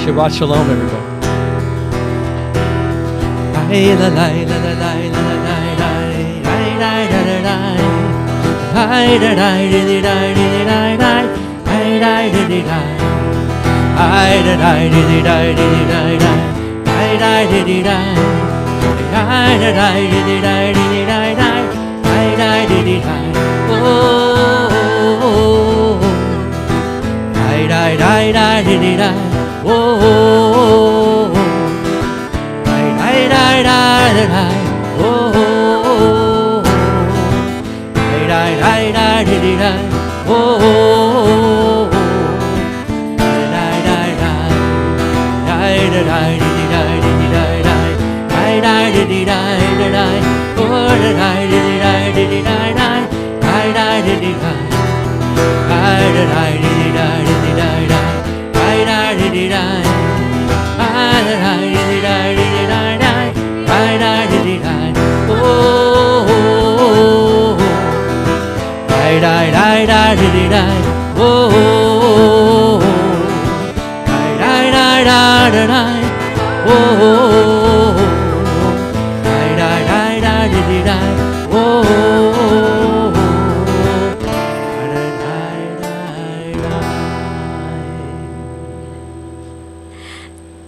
Shabbat Shalom, everybody.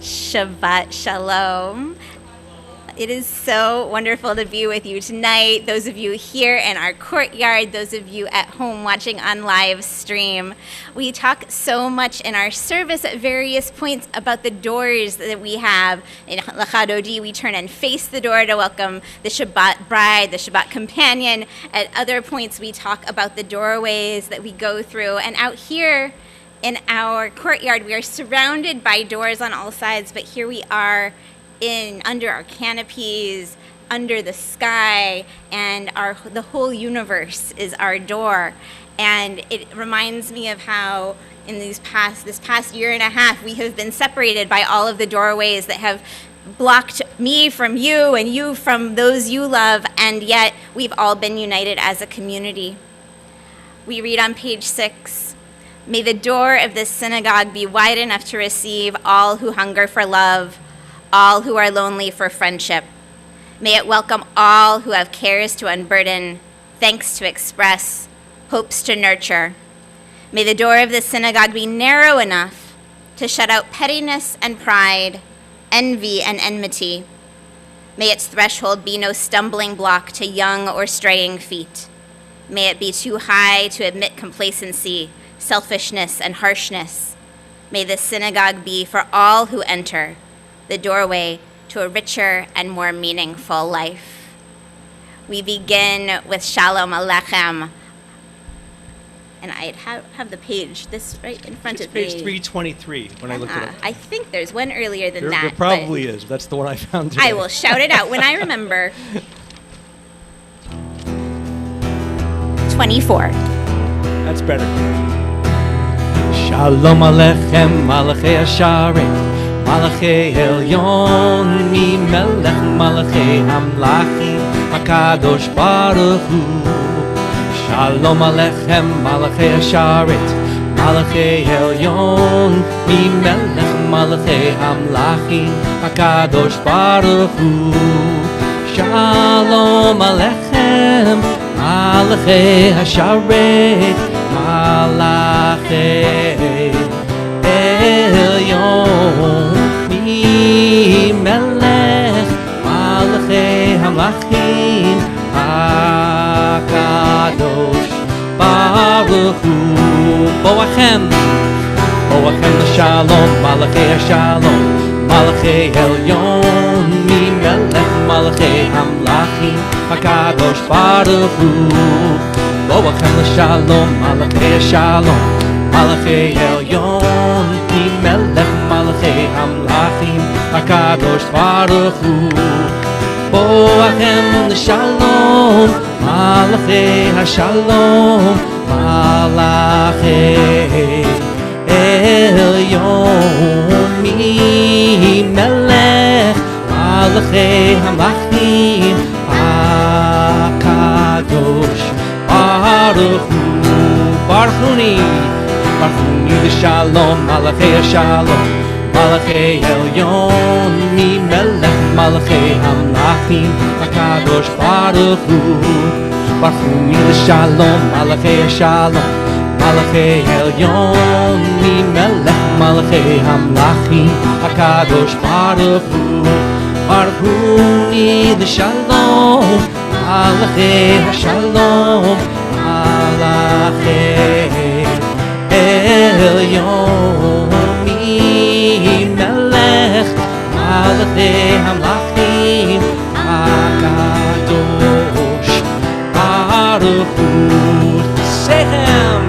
Shabbat Shalom. It is so wonderful to be with you tonight. Those of you here in our courtyard, those of you at home watching on live stream. We talk so much in our service at various points about the doors that we have. In L'Chadodi, we turn and face the door to welcome the Shabbat bride, the Shabbat companion. At other points, we talk about the doorways that we go through. And out here in our courtyard, we are surrounded by doors on all sides, but here we are under our canopies, under the sky, and the whole universe is our door. And it reminds me of how in this past year and a half, we have been separated by all of the doorways that have blocked me from you and you from those you love, and yet we've all been united as a community. We read on page 6, "May the door of this synagogue be wide enough to receive all who hunger for love, all who are lonely for friendship. May it welcome all who have cares to unburden, thanks to express, hopes to nurture. May the door of this synagogue be narrow enough to shut out pettiness and pride, envy and enmity. May its threshold be no stumbling block to young or straying feet. May it be too high to admit complacency, selfishness and harshness. May this synagogue be for all who enter the doorway to a richer and more meaningful life." We begin with Shalom Aleichem. And I have the page, this right in front of me. It's page 323 when I looked it up. I think there's one earlier than that. There probably is. That's the one I found today. I will shout it out when I remember. 24. That's better. Shalom Aleichem, Malachei Hasharet, Malachei Elyon, Mi Melech Malachei Hamlachim, HaKadosh Baruch Hu. Shalom Aleichem, Malachei Hasharet, Malachei Elyon, Mi Melech Malachei Hamlachim, HaKadosh Baruch Hu. Shalom Aleichem, Malachei Hasharet, Malachei Elyon, Mi Melech Malachei Hamlachim, HaKadosh Baruch Hu. Boachem L'Shalom, Malachei Hashalom, Malachei Elyon, Mi Melech Malachei Hamlachim, HaKadosh Baruch Hu. Boachem L'Shalom, Malachei Hashalom, Malachei Elyon, Mi Melech Malachei Hamlachim, HaKadosh Baruch Hu. Boachem L'Shalom, Malachei Hashalom, Malachei Elyon, Mi Melech Malachei Hamlachim, HaKadosh Baruch Hu. Baruchuni L'Shalom, Malachei Hashalom, מלאכי עליון ממלך מלאכי המלכים הקדוש ברוך הוא ברכוני לשלום מלאכי השלום מלאכי עליון ממלך מלאכי המלכים הקדוש ברוך הוא ברכוני לשלום מלאכי השלום מלאכי עליון ממלך מלאכי המלכים הקדוש ברוך הוא Sechem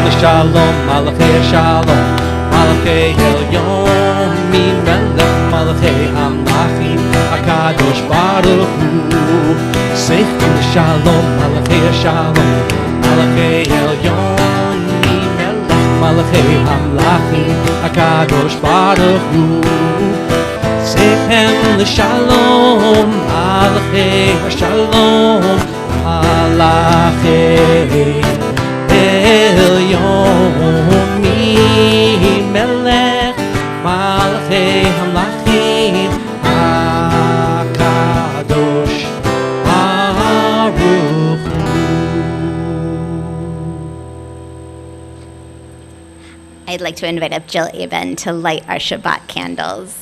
לשלום מלאכי השלום מלאכי עליון ממלך מלאכי המלכים הקדוש ברוך הוא Sechem לשלום מלאכי השלום מלאכי עליון ממלך מלאכי המלכים הקדוש ברוך הוא Sechem לשלום מלאכי השלום מלאכי עליון ממלך מלאכי המלכים הקדוש ברוך הוא. I'd like to invite up Jill Aben to light our Shabbat candles.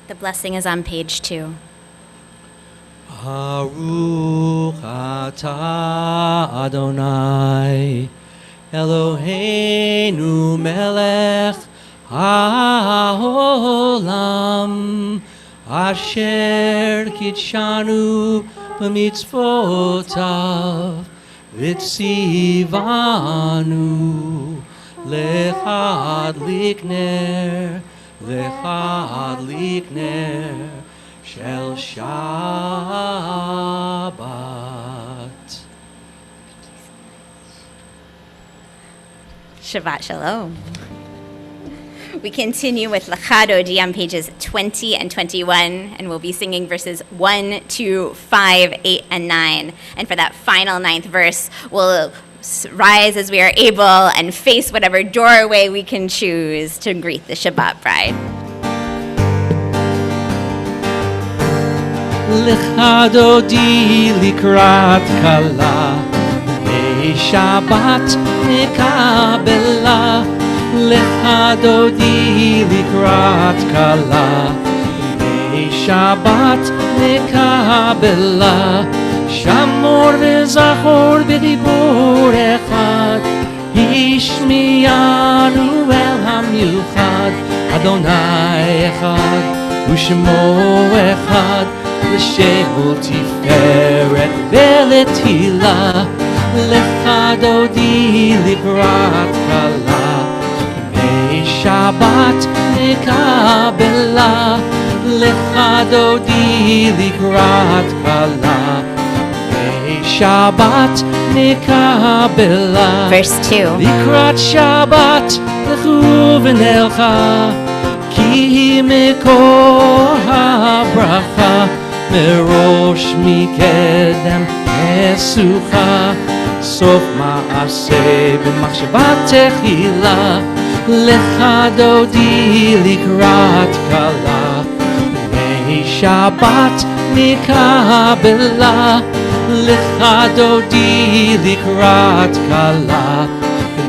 The blessing is on page 2. Baruch atah Adonai Eloheinu melech haolam asher kitshanu b'mitzvotav v'tzivanu lechadlik ner lechadlik ner shel Shabbat. Shabbat Shalom. We continue with L'cha Dodi on pages 20 and 21, and we'll be singing verses 1, 2, 5, 8, and 9. And for that final 9th verse, we'll rise as we are able and face whatever doorway we can choose to greet the Shabbat bride. L'cha Dodi likrat kala B'nei Shabbat nekabela L'cha Dodi likrat kala B'nei Shabbat nekabela Shamor v'zachor b'dibur echad Hishmiyanu el hamyuchad Adonai echad U'shemo echad L'shemul tiferet ve'letila L'cha Dodi likrat kala B'nei Shabbat nekabela L'cha Dodi likrat kala B'nei Shabbat nekabela Verse 2. Likrat Shabbat lechu v'nelcha Ki mekor habracha Merosh mikedem esucha Sof ma'aseh b'machshavat techila L'cha Dodi likrat kala B'nei Shabbat nekabela L'cha Dodi likrat kala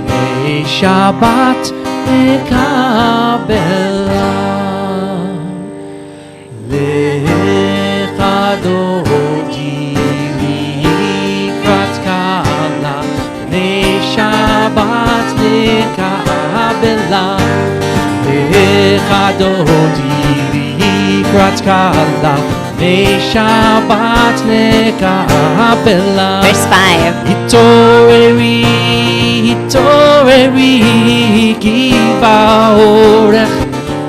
B'nei Shabbat nekabela L'cha Dodi likrat kala B'nei Shabbat nekabela L'cha Dodi likrat kala בני שבת נקבלה. Verse 5. התעוררי, התעוררי, כי באורך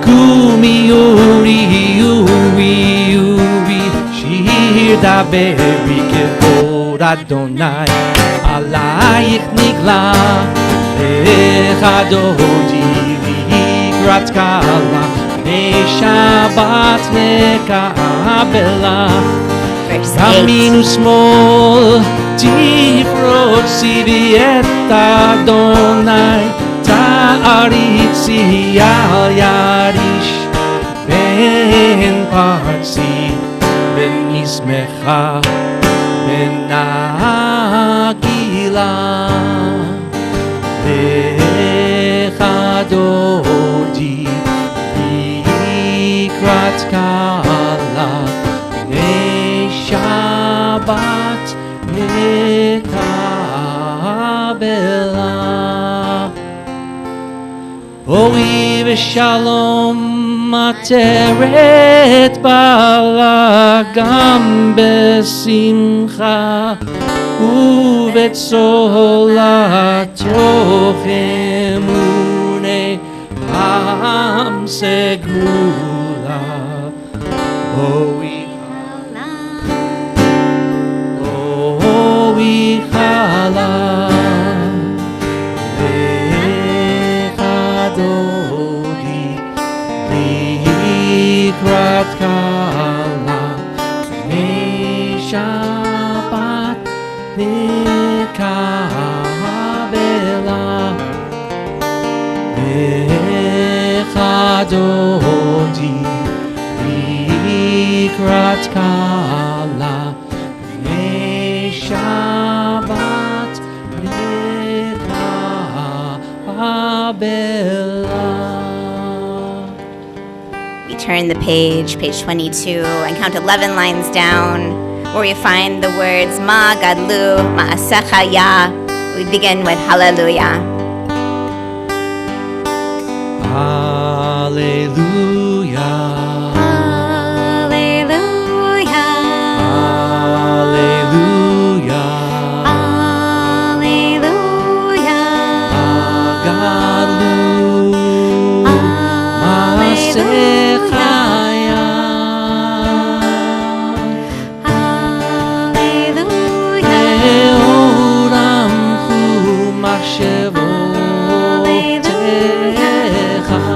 קומי אורי, אורי, אורי, שיר דברי כבוד אדוני, עלייך נגלה, לכדודי לקראת קלה, בני שבת נקבלה. Verse 8. ימין ושמאל תפרוצי בי את אדוני, תעריצי אל יריש בן פרצי, בן ישמחה בן נגילה. לכדודי לקראת קלה, בני שבת נקבלה. בואי ושלום עטרת בעלה, גם בשמחה ובצהלה, תוך אמוני עם סגולה. בואי בואי חלה, לכדודי לקראת קלה, בני שבת נקבלה. לכדודי לקראת קלה, בני שבת נקבלה. We turn the page 22, and count 11 lines down, where we find the words Ma Gadlu, Ma'asecha Ya. We begin with Hallelujah. Hallelujah. Hallelujah. Hallelujah. Hallelujah. Gadlu Ma'asecha Ya. Hallelujah. Eoram hu machshevotecha.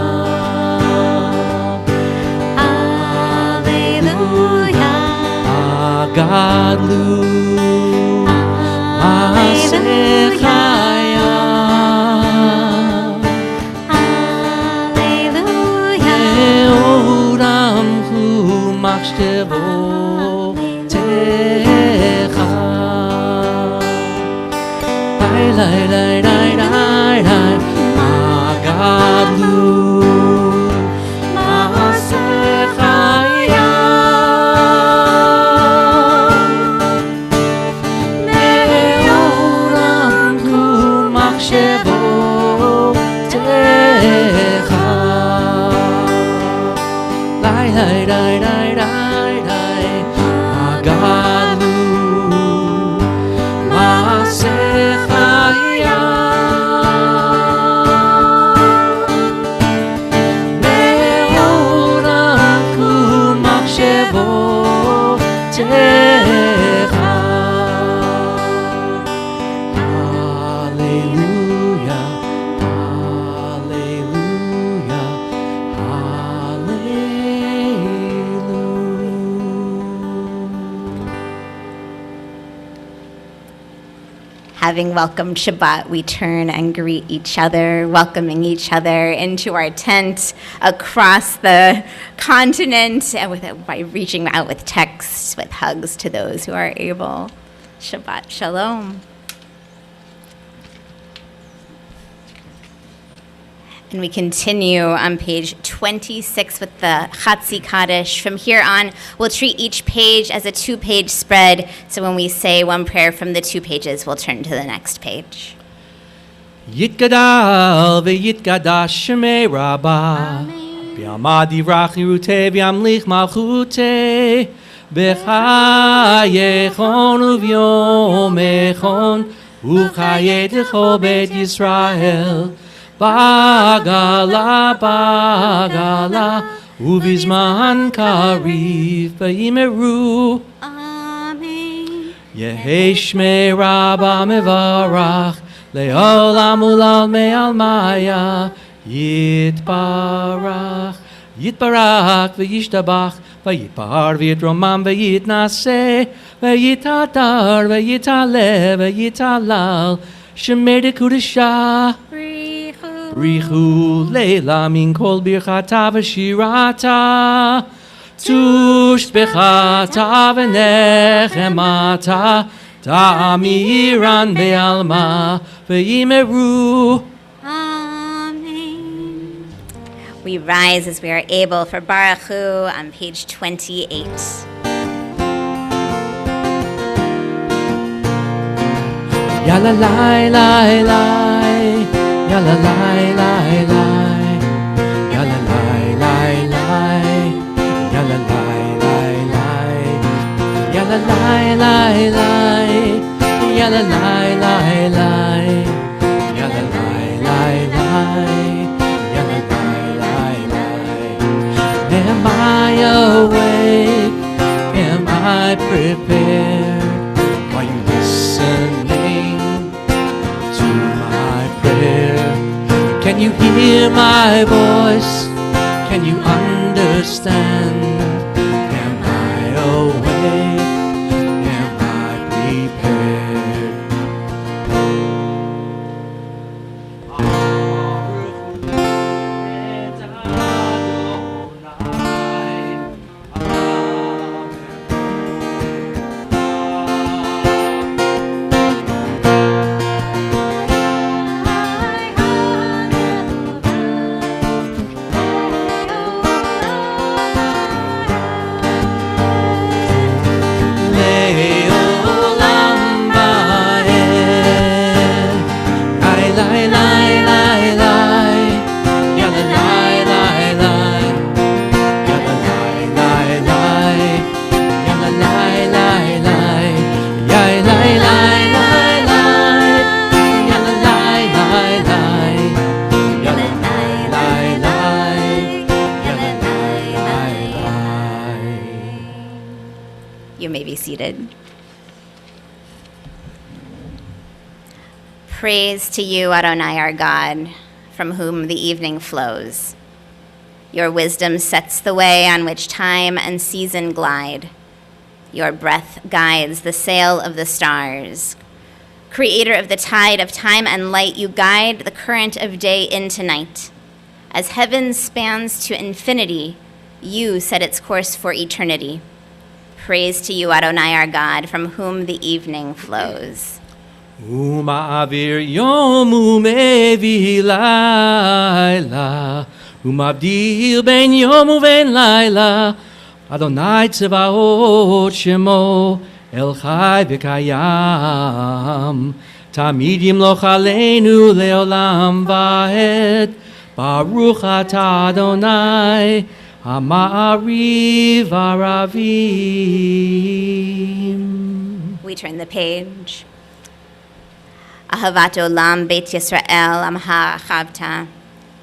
Gadlu Ma'asecha Ya. Eoram hu machshevotecha. Lai lai lai lai lai lai. Gadlu Ma'asecha Ya. Lai lai lai lai lai. Gadlu Ma'asecha Ya. Me'oram hu machshevotecha. Hallelujah, hallelujah, hallelujah. Having welcomed Shabbat, we turn and greet each other, welcoming each other into our tent across the continent, and by reaching out with texts, with hugs to those who are able. Shabbat Shalom. And we continue on page 26 with the Chatzi Kaddish. From here on, we'll treat each page as a 2-page spread. So when we say one prayer from the 2 pages, we'll turn to the next page. Yitgadal v'yitgadash shemei Rabbah, v'yamad yivrach yiruteh v'yamlich malchuteh, בחייכון וביומכון וחייתך בית ישראל בעגלה בעגלה ובזמן קריב ויאמרו Amen. יהי שמי רבה מברך לעולם ולעולמי עלמיה יתברך יתברך וישתבח ויתפאר ויתרומם ויתנשא ויתהדר ויתעלה ויתהלל שמי דקודשה בריחו לילה מן כל ברכתה ושירתה תושבחתה ונחמתה תאמירן בעלמה ויאמרו We rise as we are able for Baruch Hu on page 28. Yalla lai lai lai, yalla lai lai lai, yalla lai lai lai, yalla lai lai lai, yalla lai lai lai, yalla lai lai lai, yalla lai lai lai. Am I awake? Am I prepared? Are you listening to my prayer? Can you hear my voice? Can you understand? Am I awake? Am I prepared? You may be seated. Praise to you, Adonai, our God, from whom the evening flows. Your wisdom sets the way on which time and season glide. Your breath guides the sail of the stars. Creator of the tide of time and light, you guide the current of day into night. As heaven spans to infinity, you set its course for eternity. Praise to you, Adonai, our God, from whom the evening flows. Uma'avir yom umevi laila Umabdil ben yom uven laila Adonai tzvaot shemo El chai v'kayam Tamid yimloch aleinu leolam va'ed Baruch atah Adonai Ha'ma'ariv aravim. We turn the page. Ahavat olam beit Yisrael amha chavta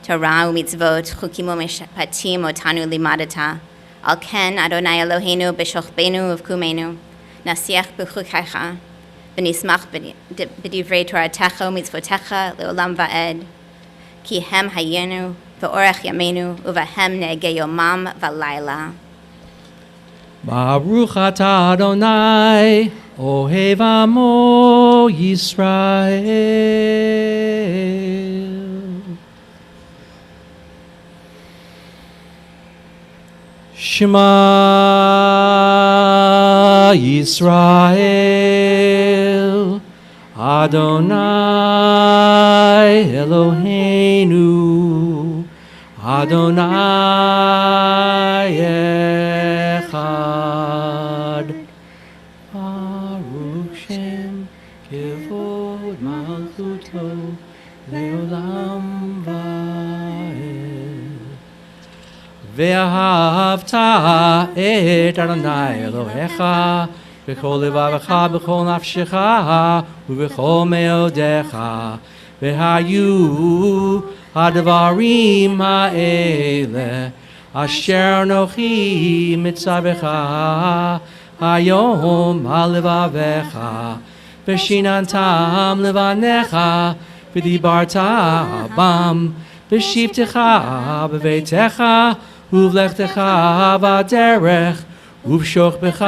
Torah u'mitzvot chukim u'mishpatim otanu limadata Al ken Adonai Eloheinu b'shochbenu uvkumenu Nasiach b'chukaycha v'nismach b'divrei Toratecha u'mitzvotecha leolam va'ed Ki hem hayenu v'orach yamenu uvahem ne'ege yomam v'layla. Baruch atah Adonai Ohev amo Yisrael. Shema Yisrael Adonai Eloheinu Adonai Echad Baruch Shem Kevod Malchuto Leolam Va'ed ואהבת את אדוני אלוהיך בכל לבבך, בכל נפשך ובכל מאודיך. והיו הדברים האלה אשר אנוכי מצווך היום על לבביך, ושיננתם לבניך, ודיברת בם בשבתך בביתך ובלכתך בדרך ובשוכבך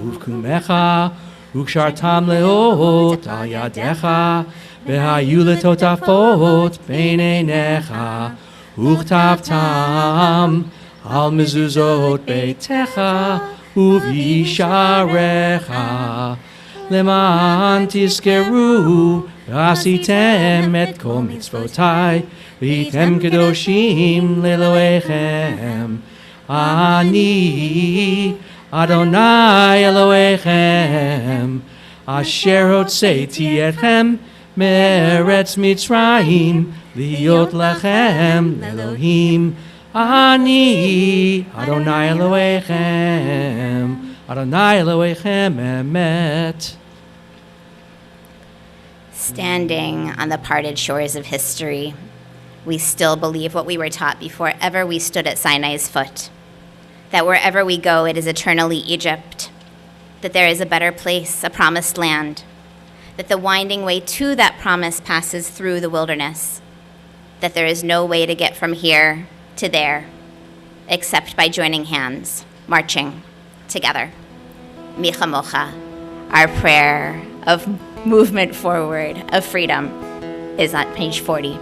ובקומך, וקשרתם לאות על ידיך, והיו לטוטפות בין עיניך, וכתבתם על מזוזות ביתך ובשעריך, למען תזכרו ועשיתם את כל מצוותיי, והייתם קדושים לאלוהיכם. אני אדוני אלוהיכם, אשר הוצאתי אתכם מארץ מצרים, להיות לכם לאלוהים. אני אדוני אלוהיכם, אדוני אלוהיכם אמת. Standing on the parted shores of history, we still believe what we were taught before ever we stood at Sinai's foot, that wherever we go, it is eternally Egypt, that there is a better place, a promised land, that the winding way to that promise passes through the wilderness, that there is no way to get from here to there except by joining hands, marching together. Mi chamocha, our prayer of movement forward, of freedom, is on page 40.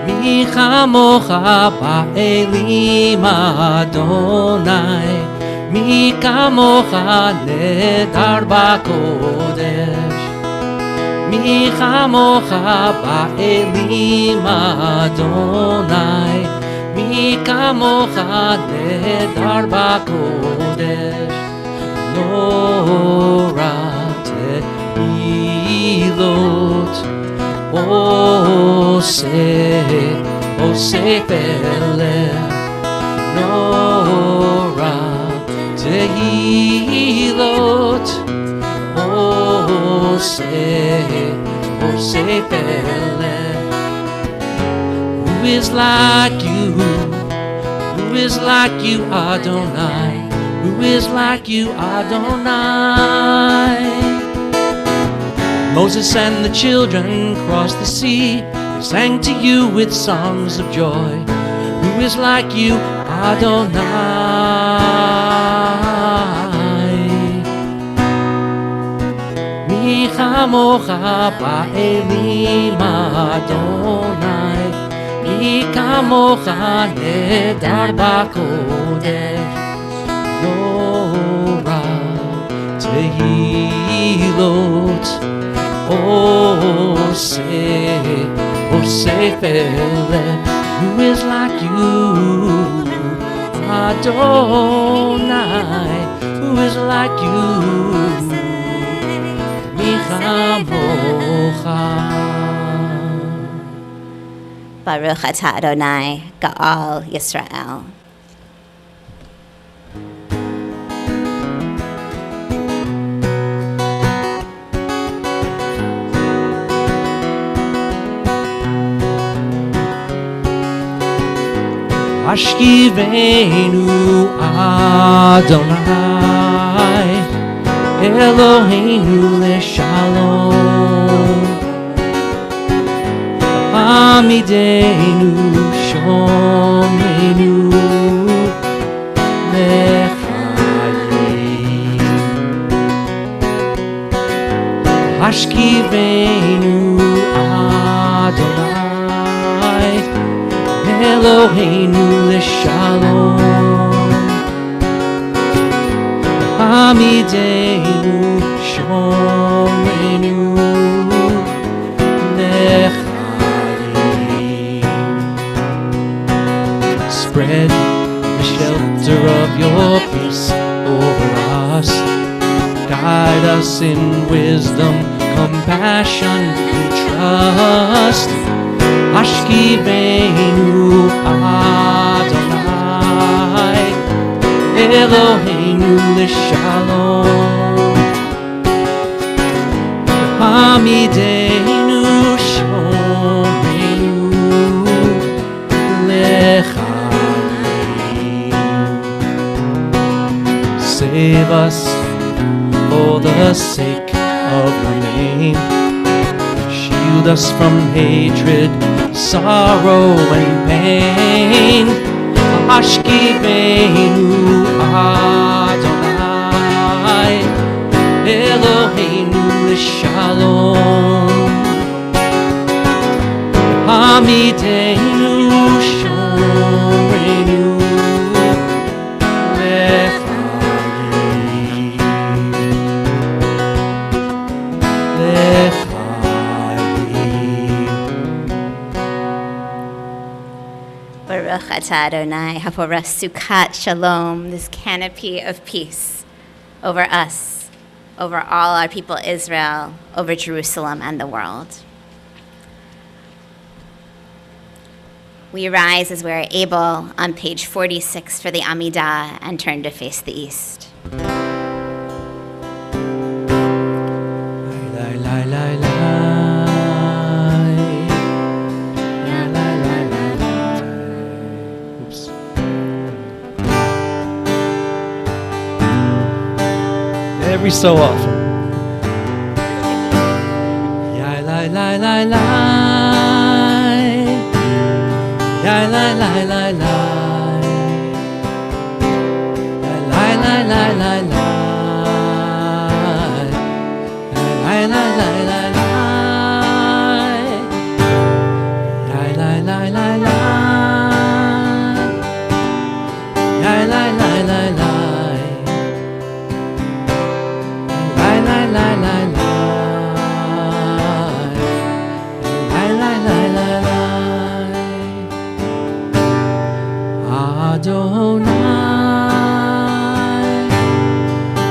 מי כמוך באלים אדוני, מי כמוך נדר בקודש, מי כמוך באלים אדוני, מי כמוך נדר בקודש, נורא תהילות עושה פלא, נורא תהילות עושה פלא. Who is like you? Who is like you, Adonai? Who is like you, Adonai? Moses and the children crossed the sea. They sang to you with songs of joy. Who is like you, Adonai? Mi chamocha ba'elim Adonai, mi kamocha nedar ba'kodesh, Nora tehilot Ose pele. Who is like you, Adonai? Who is like you, Mi chamocha? Baruch atah Adonai, Ga'al Yisrael. Ashkivenu Adonai, Eloheinu leshalom, Hamidenu shomenu lechayim. Ashkivenu Adonai, Eloheinu leshalom, Hamidenu shomenu lechayim. Spread the shelter of your peace grace and wisdom, compassion and trust. Ashkivenu Adonai, Eloheinu l'shalom, Hamidenu Shomeinu l'chaim. Save us for the sake of your name. Shield us from hatred, sorrow and pain. Ashkivenu Adonai, Eloheinu l'shalom, Hamidenu Shomeinu l'chaim. Baruch atah Adonai, haporah sukkot shalom, this canopy of peace over us, over all our people Israel, over Jerusalem and the world. We rise as we are able on page 46 for the Amidah and turn to face the east. Oops. Every so often. Yai lai lai lai lai. Yai lai lai lai lai. Yai lai lai lai lai lai. Yai lai lai lai lai. Yai lai lai lai lai. Yai lai lai lai lai. Yai lai lai lai lai. Yai lai lai lai lai. Adonai,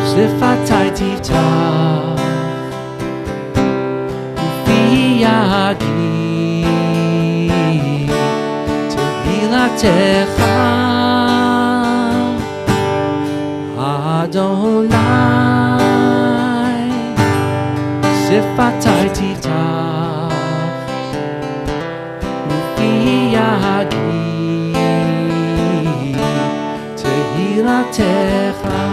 Sifatai Titach, Ufi Yagi, Tehilatecha, Adonai, Sifatai Titach, Ufi Yagi, Tehilatecha.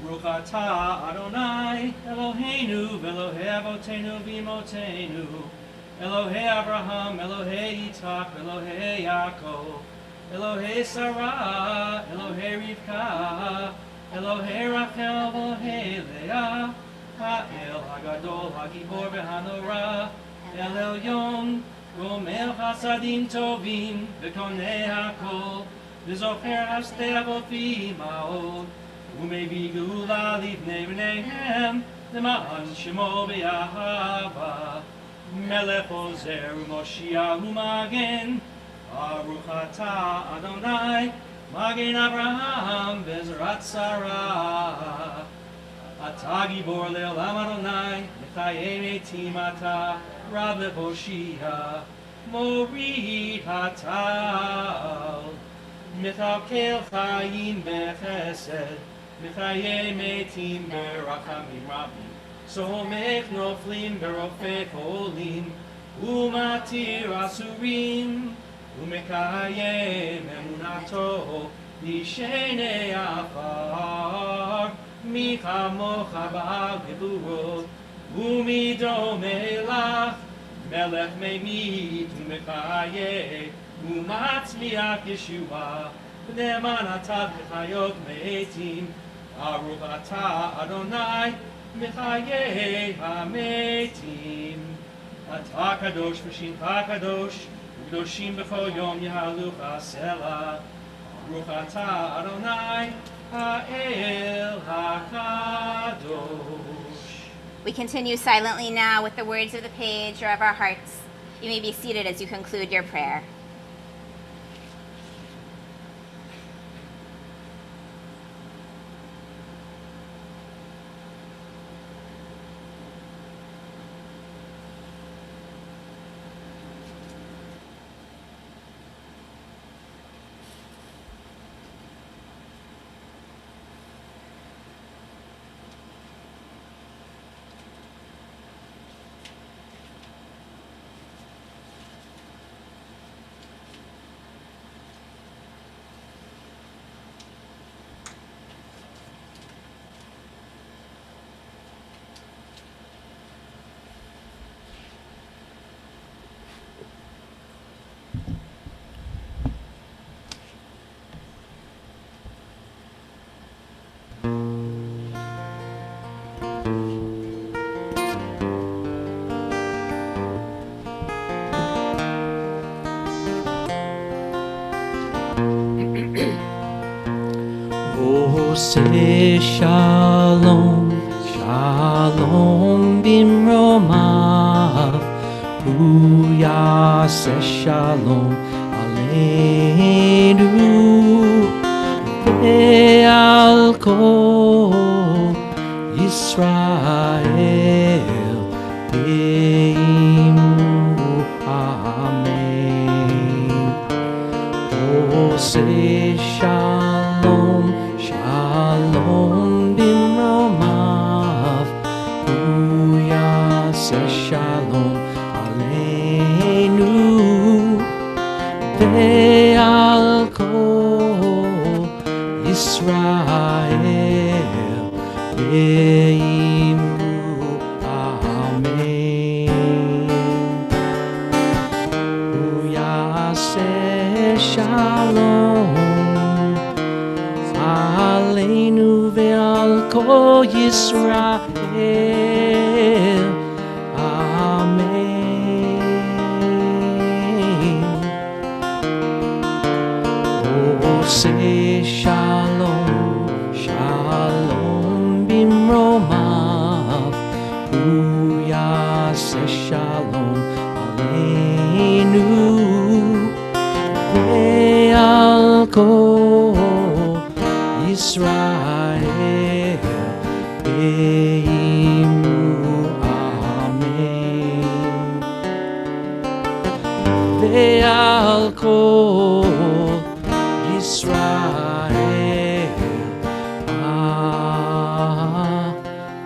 Baruch atah Adonai, Eloheinu v'Elohei Avotenu v'Imotenu, Elohei Abraham, Elohei Yitzhak, Elohei Yaakov, Elohei Sarah, Elohei Rivka, Elohei Rachel, Elohei Leah, Ha'el Hagadol, Hagibor v'Hanora, El Elyon, Gomel Chasadim Tovim, V'Konei Hakol, V'Zocher Hastei Avotim Ma'od, U'Mevi Geula Livnei B'neihem, L'Ma'an Shemo B'Yahava, Melech Ozer U'Moshiach U'Magen, Baruch atah Adonai, Magen Abraham Bezrat Sarah. Atah Gibor Le'olam Adonai, Mechayei Metim Atah, Rav Lehoshia, Morid Hatal. Mithalkel Chayim Bechesed, Mechayei Metim Berachamim Rabim. Somech Noflim Berofek Olim, Umatir Asurim, Umekayem Emunato, Lishenei Afar, Michamocha Ba'al Gevurot, Umido Melach, Melech Meimit, Umekayeh, Umatzliach Yeshua, B'ne'eman Atah B'chayot Me'etim, Baruch atah Adonai, Mechayei HaMetim. Atah Kadosh V'Shimcha Kadosh, U'Kedoshim B'chol Yom Yahaluch HaSela. Baruch atah Adonai, Ha'el HaKadosh. We continue silently now with the words of the page or of our hearts. You may be seated as you conclude your prayer. Say shalom, shalom bimromav, Yaseh shalom aleinu, ve'al kol Yisrael, ve'imru amen. Say shalom, shalom bimromav, Yaseh shalom aleinu, ve'al kol Yisrael, ve'imru amen. Yaseh shalom aleinu ve'al kol Yisrael, amen. Oh, say shalom, shalom bimromav, Yaseh shalom aleinu, ve'al kol Yisrael, ve'imru amen. Ve'al kol Yisrael,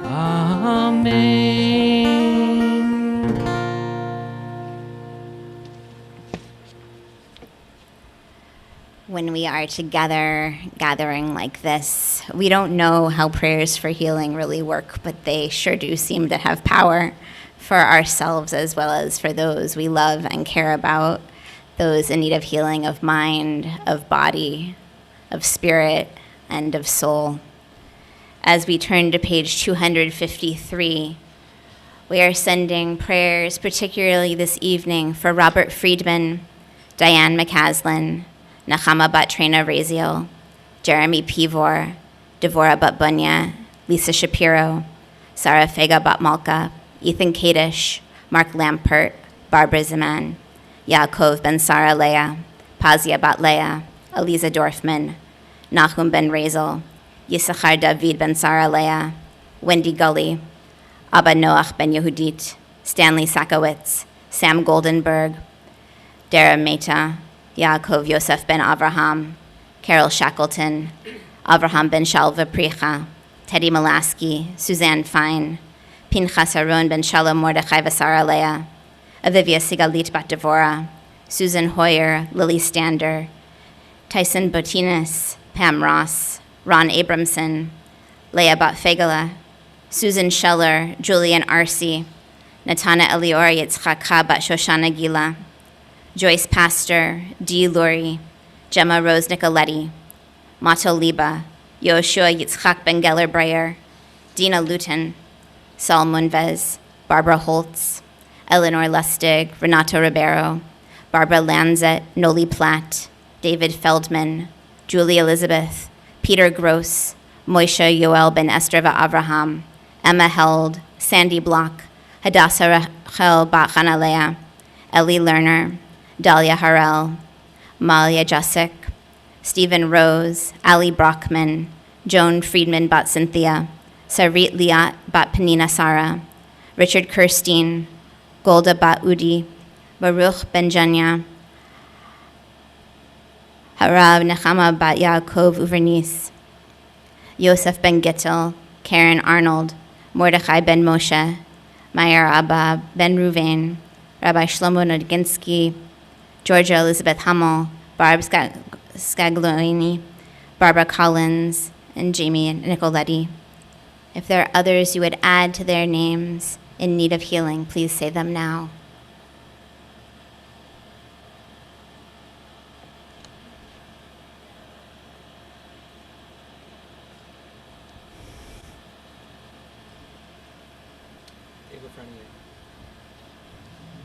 amen. When we are together, gathering like this, we don't know how prayers for healing really work, but they sure do seem to have power for ourselves as well as for those we love and care about, those in need of healing of mind, of body, of spirit, and of soul. As we turn to page 253, we are sending prayers, particularly this evening, for Robert Friedman, Diane McCaslin, Nechama Bat Trena Raziel, Jeremy Pivor, Devorah Bat Bunya, Lisa Shapiro, Sarah Fega Bat Malka, Ethan Kadish, Mark Lampert, Barbara Zaman, Yaakov Ben Sarah Leah, Pazia Bat Leah, Eliza Dorfman, Nahum Ben Razel, Yisachar David Ben Sarah Leah, Wendy Gully, Abba Noach Ben Yehudit, Stanley Sakowitz, Sam Goldenberg, Dara Mehta, Yaakov Yosef Ben Avraham, Carol Shackleton, Avraham Ben Shalva Pricha, Teddy Molaski, Suzanne Fine, Pinchas Aaron Ben Shalom Mordechai Vasara Leah, Avivia Sigalit Bat Devorah, Susan Hoyer, Lily Stander, Tyson Botinas, Pam Ross, Ron Abramson, Leah Bat Fegala, Susan Scheller, Julian Arce, Natana Elior Yitzchak Bat Shoshana Gila, Joyce Pastor, Dee Lurie, Gemma Rose Nicoletti, Mato Liba, Yoshua Yitzchak Ben Geller Breyer, Dina Luton, Saul Munvez, Barbara Holtz, Eleanor Lustig, Renato Ribeiro, Barbara Lanzet, Noli Platt, David Feldman, Julie Elizabeth, Peter Gross, Moishe Yoel Ben Estreva Avraham, Emma Held, Sandy Block, Hadassah Rachel Bat Chanalea, Ellie Lerner, Dahlia Harrell, Malia Jasic, Stephen Rose, Ali Brockman, Joan Friedman Bat Cynthia, Sarit Liat Bat Penina Sara, Richard Kirstein, Golda Bat Udi, Baruch Benjanya, Harav Nechama Bat Yaakov Uvernis, Yosef Ben Gittel, Karen Arnold, Mordechai Ben Moshe, Meyer Abba Ben Ruvain, Rabbi Shlomo Nodginsky, Georgia Elizabeth Hummel, Barb Scaglioni, Barbara Collins, and Jamie Nicoletti. If there are others you would add to their names in need of healing, please say them now.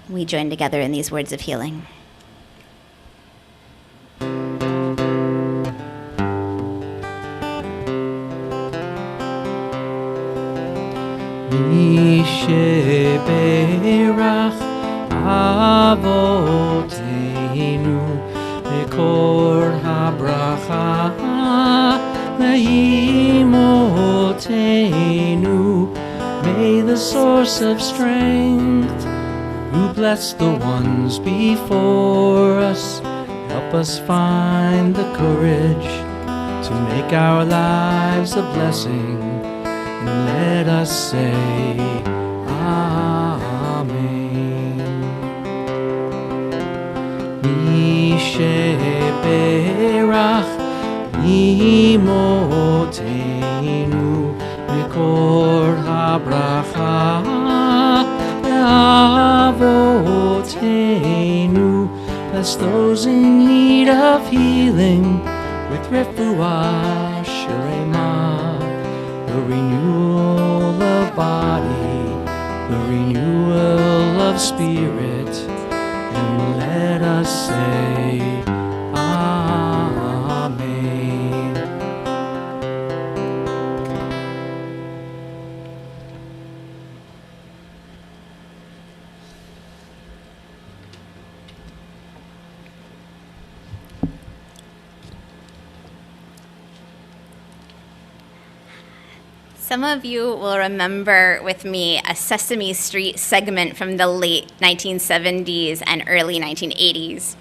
We join together in these words of healing. Yisheberach Avoteinu Mekor HaBracha Leimotenu. May the source of strength, who bless the ones before us, help us find the courage to make our lives a blessing. And let us say Amen. Yisheberach Imotenu Mekor HaBracha Avotenu. Bless those in need of healing with refuah shlema, the renewal of body, the renewal of spirit, and let us say Amen. Some of you will remember with me a Sesame Street segment from the late 1970s and early 1980s.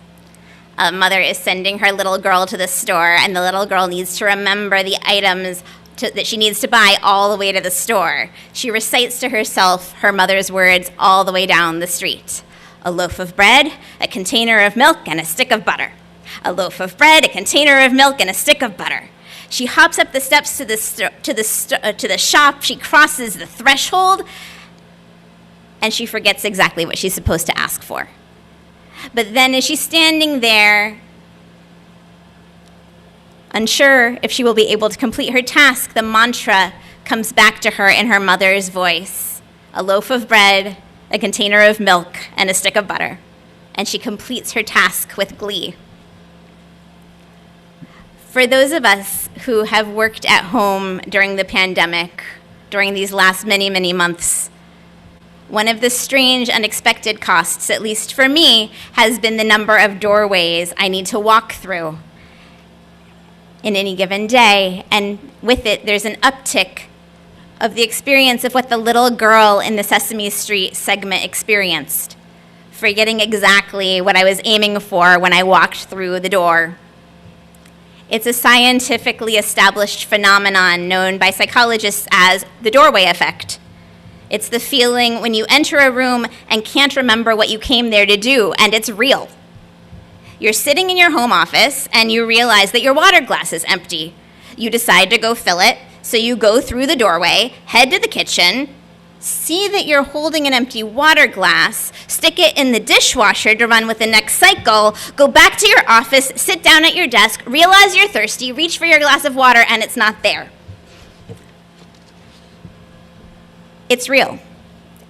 A mother is sending her little girl to the store, and the little girl needs to remember the items that she needs to buy all the way to the store. She recites to herself her mother's words all the way down the street. A loaf of bread, a container of milk, and a stick of butter. A loaf of bread, a container of milk, and a stick of butter. She hops up the steps to the shop. She crosses the threshold, and she forgets exactly what she's supposed to ask for. But then as she's standing there, unsure if she will be able to complete her task, the mantra comes back to her in her mother's voice. A loaf of bread, a container of milk, and a stick of butter. And she completes her task with glee. For those of us who have worked at home during the pandemic, during these last many, many months, one of the strange, unexpected costs, at least for me, has been the number of doorways I need to walk through in any given day. And with it, there's an uptick of the experience of what the little girl in the Sesame Street segment experienced, forgetting exactly what I was aiming for when I walked through the door. It's a scientifically established phenomenon known by psychologists as the doorway effect. It's the feeling when you enter a room and can't remember what you came there to do, and it's real. You're sitting in your home office and you realize that your water glass is empty. You decide to go fill it, so you go through the doorway, head to the kitchen, see that you're holding an empty water glass, stick it in the dishwasher to run with the next cycle, go back to your office, sit down at your desk, realize you're thirsty, reach for your glass of water, and it's not there. It's real.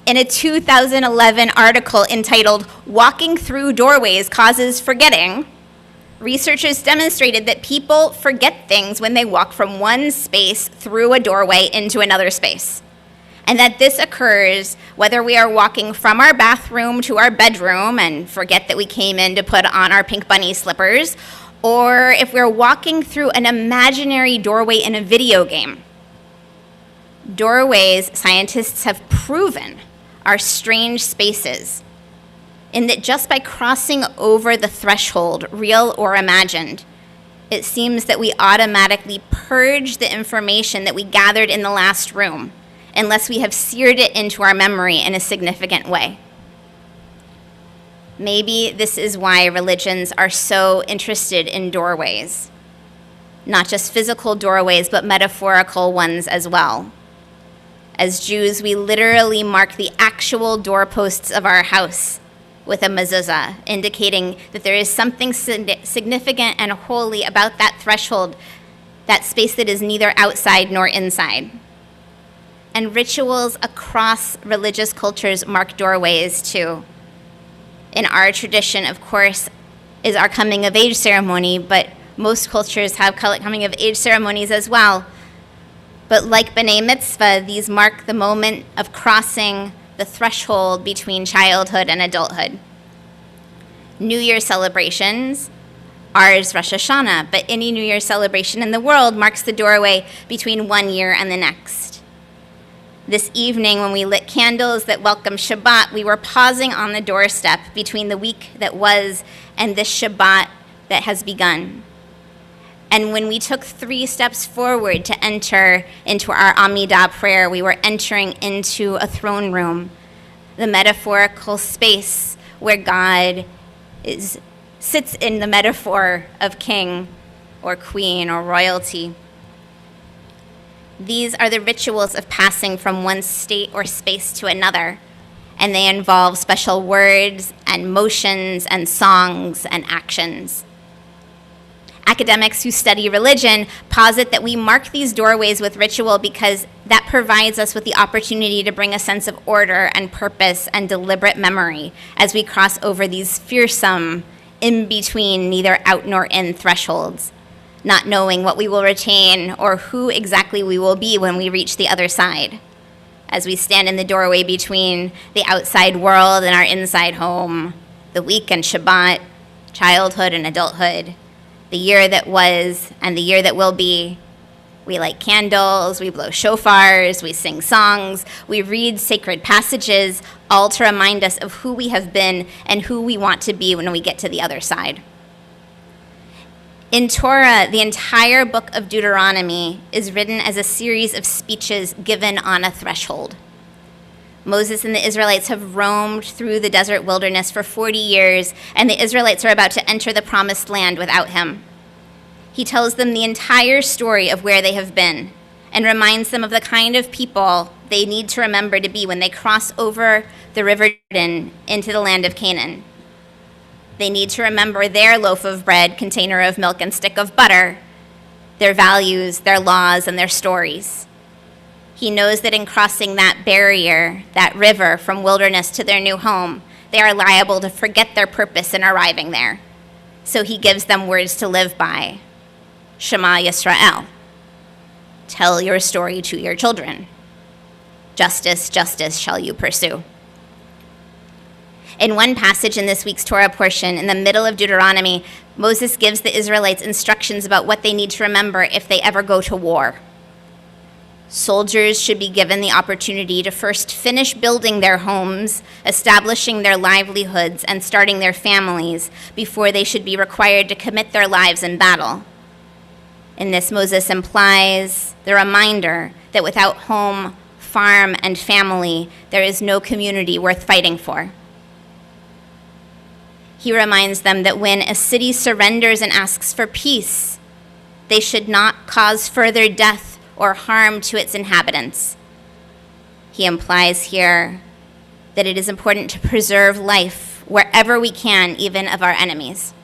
In a 2011 article entitled "Walking Through Doorways Causes Forgetting," researchers demonstrated that people forget things when they walk from one space through a doorway into another space. and that this occurs whether we are walking from our bathroom to our bedroom and forget that we came in to put on our pink bunny slippers, or if we're walking through an imaginary doorway in a video game. Doorways, scientists have proven, are strange spaces, in that just by crossing over the threshold, real or imagined, it seems that we automatically purge the information that we gathered in the last room, unless we have seared it into our memory in a significant way. Maybe this is why religions are so interested in doorways. Not just physical doorways, but metaphorical ones as well. As Jews, we literally mark the actual doorposts of our house with a mezuzah, indicating that there is something significant and holy about that threshold, that space that is neither outside nor inside. And rituals across religious cultures mark doorways too. In our tradition, of course, is our coming of age ceremony, but most cultures have coming of age ceremonies as well. But like B'nai Mitzvah, these mark the moment of crossing the threshold between childhood and adulthood. New Year's celebrations, ours Rosh Hashanah, but any New Year's celebration in the world marks the doorway between one year and the next. This evening, when we lit candles that welcome Shabbat, we were pausing on the doorstep between the week that was and this Shabbat that has begun. And when we took 3 steps forward to enter into our Amidah prayer, we were entering into a throne room, the metaphorical space where God sits in the metaphor of king or queen or royalty. These are the rituals of passing from one state or space to another, and they involve special words and motions and songs and actions. Academics who study religion posit that we mark these doorways with ritual because that provides us with the opportunity to bring a sense of order and purpose and deliberate memory as we cross over these fearsome, in-between, neither out nor in thresholds, not knowing what we will retain or who exactly we will be when we reach the other side, as we stand in the doorway between the outside world and our inside home, the week and Shabbat, childhood and adulthood, the year that was and the year that will be. We light candles, we blow shofars, we sing songs, we read sacred passages, all to remind us of who we have been and who we want to be when we get to the other side. In Torah, the entire book of Deuteronomy is written as a series of speeches given on a threshold. Moses and the Israelites have roamed through the desert wilderness for 40 years, and the Israelites are about to enter the promised land without him. He tells them the entire story of where they have been and reminds them of the kind of people they need to remember to be when they cross over the river Jordan into the land of Canaan. They need to remember their loaf of bread, container of milk, and stick of butter, their values, their laws, and their stories. He knows that in crossing that barrier, that river from wilderness to their new home, they are liable to forget their purpose in arriving there. So he gives them words to live by. Shema Yisrael. Tell your story to your children. Justice, justice shall you pursue. In one passage in this week's Torah portion, in the middle of Deuteronomy, Moses gives the Israelites instructions about what they need to remember if they ever go to war. Soldiers should be given the opportunity to first finish building their homes, establishing their livelihoods, and starting their families before they should be required to commit their lives in battle. In this, Moses implies the reminder that without home, farm, and family, there is no community worth fighting for. He reminds them that when a city surrenders and asks for peace, they should not cause further death or harm to its inhabitants. He implies here that it is important to preserve life wherever we can, even of our enemies.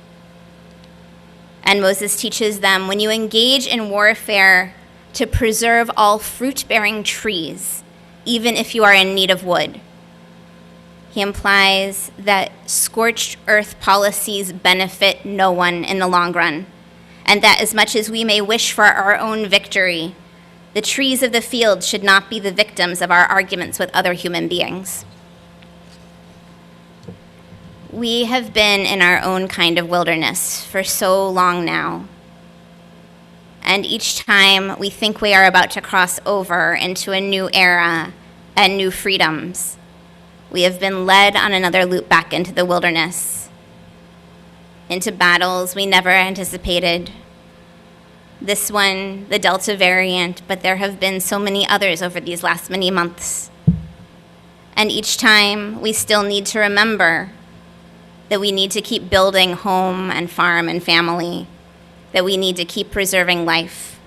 And Moses teaches them, when you engage in warfare, to preserve all fruit-bearing trees, even if you are in need of wood. He implies that scorched earth policies benefit no one in the long run, and that as much as we may wish for our own victory, The trees of the field should not be the victims of our arguments with other human beings. We have been in our own kind of wilderness for so long now. And each time we think we are about to cross over into a new era and new freedoms, we have been led on another loop back into the wilderness, into battles we never anticipated. This one, the Delta variant, but there have been so many others over these last many months. And each time we still need to remember that we need to keep building home and farm and family, that we need to keep preserving life,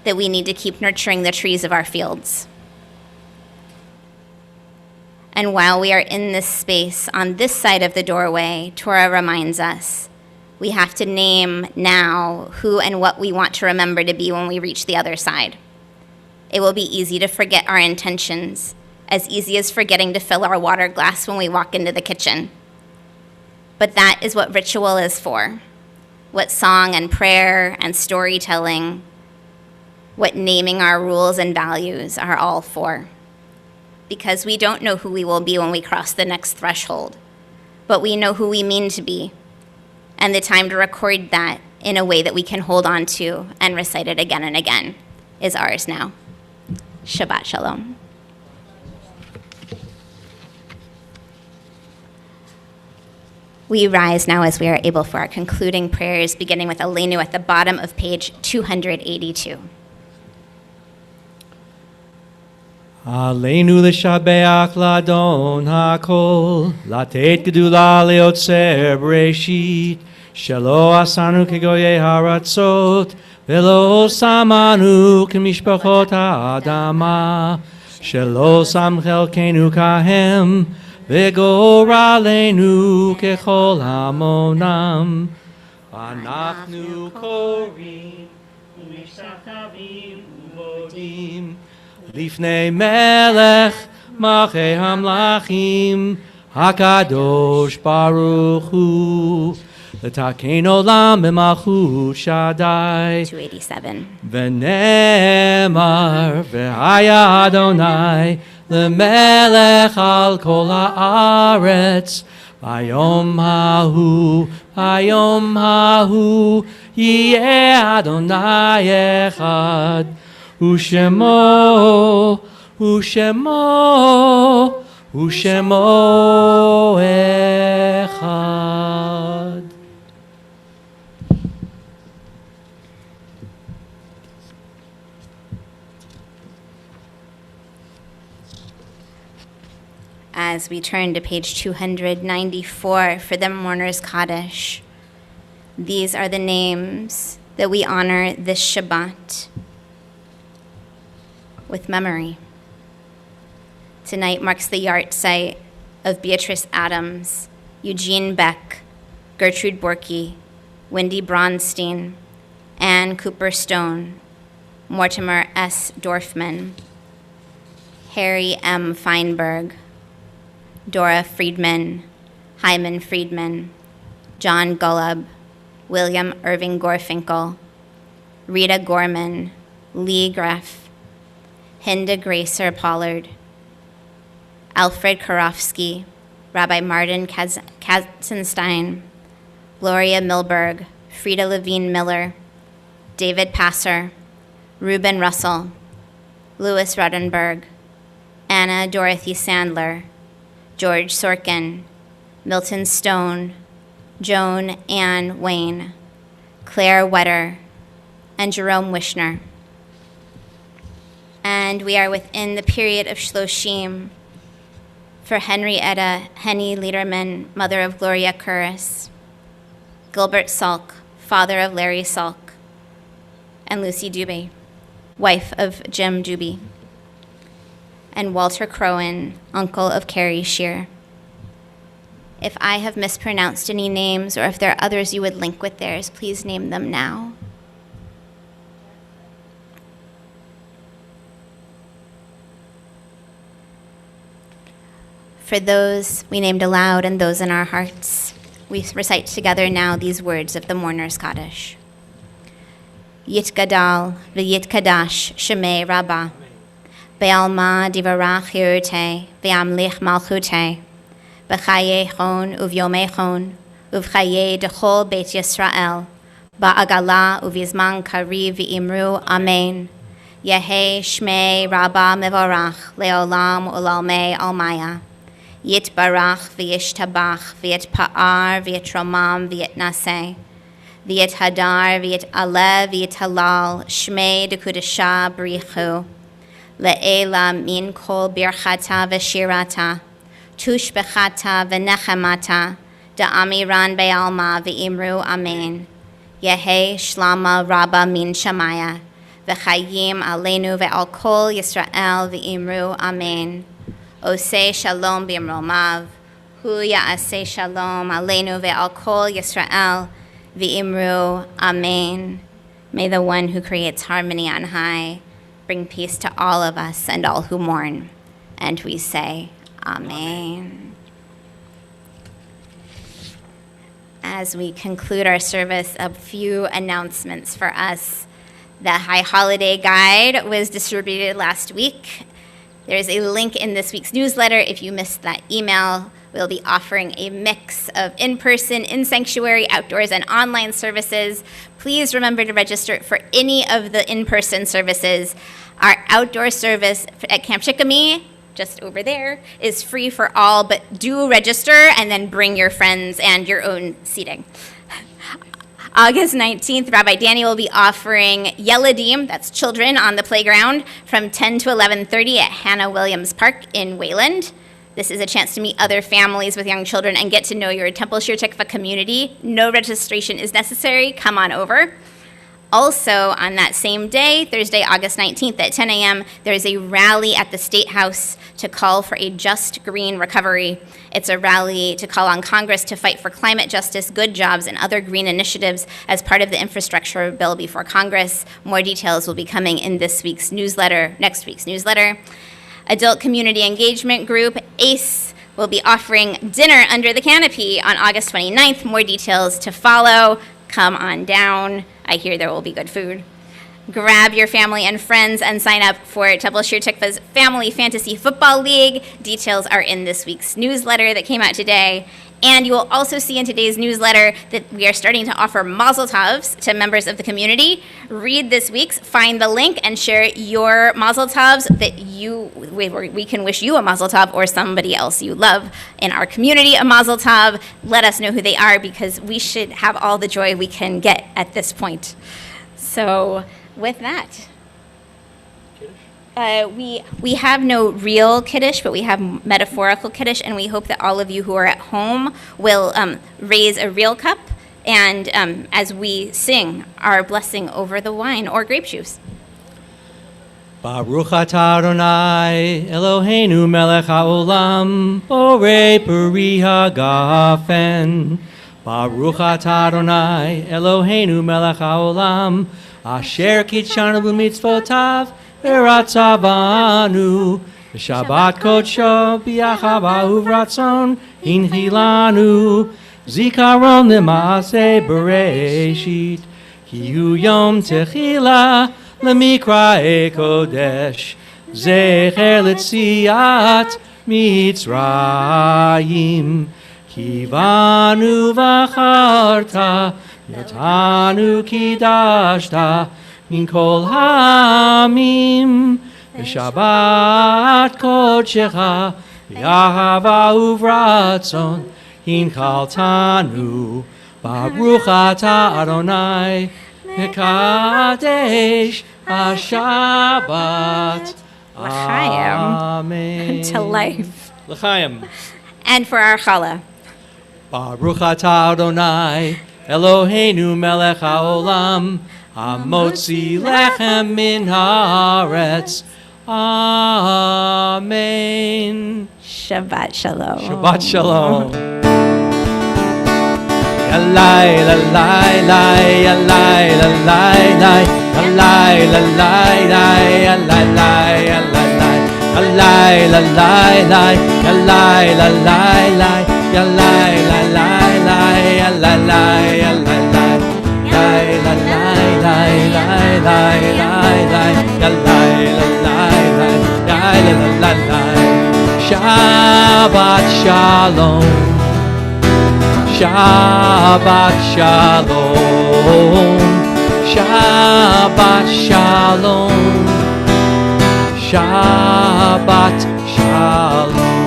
that we need to keep nurturing the trees of our fields. And while we are in this space, on this side of the doorway, Torah reminds us we have to name now who and what we want to remember to be when we reach the other side. It will be easy to forget our intentions, as easy as forgetting to fill our water glass when we walk into the kitchen. But that is what ritual is for, what song and prayer and storytelling, what naming our rules and values are all for. Because we don't know who we will be when we cross the next threshold, but we know who we mean to be, and the time to record that in a way that we can hold on to and recite it again and again is ours now. Shabbat Shalom. We rise now as we are able for our concluding prayers, beginning with Aleinu at the bottom of page 282. Aleinu l'shabeach l'adon hakol, latet gedula leotzer bereshit, shelo asanu kegoyei haratzot, velo samanu kemishpachot ha'adama, shelo sam chelkenu kahem, וגורלנו ככל המונם, אנחנו קוראים ומשתחווים ומודים לפני מלך מלכי המלכים, הקדוש ברוך הוא, לתקן עולם במלכות שדי. 287. ונאמר, והיה אדוני למלך על כל הארץ, ביום ההוא יהיה אדוני אחד, ושמו אחד. As we turn to page 294 for the Mourner's Kaddish, these are the names that we honor this Shabbat with memory. Tonight marks the yahrzeit of Beatrice Adams, Eugene Beck, Gertrude Borky, Wendy Bronstein, Anne Cooper Stone, Mortimer S. Dorfman, Harry M. Feinberg, Dora Friedman, Hyman Friedman, John Gullub, William Irving Gorfinkel, Rita Gorman, Lee Greff, Hinda Gracer Pollard, Alfred Karofsky, Rabbi Martin Katzenstein, Gloria Milberg, Frida Levine Miller, David Passer, Reuben Russell, Louis Rodenberg, Anna Dorothy Sandler, George Sorkin, Milton Stone, Joan Ann Wayne, Claire Wetter, and Jerome Wishner. And we are within the period of Shloshim for Henrietta Henny Liederman, mother of Gloria Curris, Gilbert Salk, father of Larry Salk, and Lucy Dubé, wife of Jim Dubé, and Walter Crowan, uncle of Carrie Shear. If I have mispronounced any names or if there are others you would link with theirs, please name them now. For those we named aloud and those in our hearts, we recite together now these words of the Mourner's Kaddish. Yitgadal v'yitkadash shemei Rabbah. Be'alma divarach hirute ve'amlich malchute. B'chaye chon uvyome chon uvchaye dechol Beit Yisrael. Ba'agala uvizman kari v'imru Amen. Yehe shmei Rabbah mevorach leolam ulalmei almaya. Yitbarach v'yishtabach v'yitpa'ar v'yitromam v'yitnaseh. V'yithadar v'yit'aleh v'yithalal shmei dekudesha b'richu. Le'ela min kol birchata v'shirata. Tush bechata v'nechemata. Da'amiran be'alma v'imru Amen. Yehe shlama Rabbah min shamaya. V'chayim aleinu ve'al kol Yisrael v'imru Amen. Oseh shalom b'imromav. Hu ya'aseh shalom aleinu ve'al kol Yisrael v'imru Amen. May the one who creates harmony on high bring peace to all of us and all who mourn. And we say, Amen. As we conclude our service, a few announcements for us. The High Holiday Guide was distributed last week. There's a link in this week's newsletter. If you missed that email, we'll be offering a mix of in-person, in-sanctuary, outdoors, and online services. Please remember to register for any of the in-person services. Our outdoor service at Camp Shikami, just over there, is free for all, but do register and then bring your friends and your own seating. August 19th, Rabbi Danny will be offering Yeladim, that's children, on the playground from 10 to 11:30 at Hannah Williams Park in Wayland. This is a chance to meet other families with young children and get to know your Temple Shir Tikva community. No registration is necessary. Come on over. Also, on that same day, Thursday, August 19th at 10 a.m., there's a rally at the State House to call for a just green recovery. It's a rally to call on Congress to fight for climate justice, good jobs, and other green initiatives as part of the infrastructure bill before Congress. More details will be coming in next week's newsletter. Adult Community Engagement Group, ACE, will be offering dinner under the canopy on August 29th. More details to follow. Come on down. I hear there will be good food. Grab your family and friends and sign up for Temple Shir Tikva's Family Fantasy Football League. Details are in this week's newsletter that came out today. And you will also see in today's newsletter that we are starting to offer mazel tovs to members of the community. Read this week's, find the link, and share your mazel tovs that we can wish you a mazel tov or somebody else you love in our community a mazel tov. Let us know who they are because we should have all the joy we can get at this point. So with that, we have no real Kiddush, but we have metaphorical Kiddush, and we hope that all of you who are at home will raise a real cup, and as we sing our blessing over the wine or grape juice. Baruch atah Adonai Eloheinu melech haolam borei peri hagafen. Baruch atah Adonai Eloheinu melech haolam asher kitshanu b'mitzvotav v'ratzavanu v'shabbat kodsho b'yachava uvratzon hinchilanu zikaron l'maaseh bereshit ki hu yom techila l'mikra'e kodesh zecher l'tziat mitzrayim kivanu v'acharta yotanu kidashta min kol ha'amim v'shabbat kodshecha v'yahava uvratzon hinchaltanu baruch atah Adonai mekadesh ha-shabbat. L'chaim. Amen. To life. L'chaim. And for our challah. Baruch atah Adonai Eloheinu melech haolam hamotzi lechem min haaretz. Amen. Shabbat shalom. Shabbat shalom. Yalai lalai lai yalai lalai lai yalai lalai lai yalai lai yalai lai yalai lalai lai yalai lalai lai yalai lalai lai yalai lai yalai lai lai lalai lai lai Shabbat Shalom. Shabbat Shalom. Shabbat Shalom. Shabbat Shalom.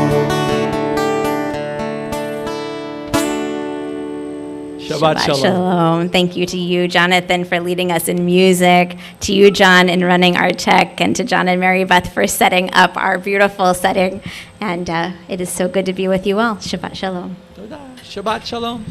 Shabbat Shalom. Thank you to you, Jonathan, for leading us in music, to you, John, in running our tech, and to John and Mary Beth for setting up our beautiful setting. And it is so good to be with you all. Shabbat Shalom. Shabbat Shalom.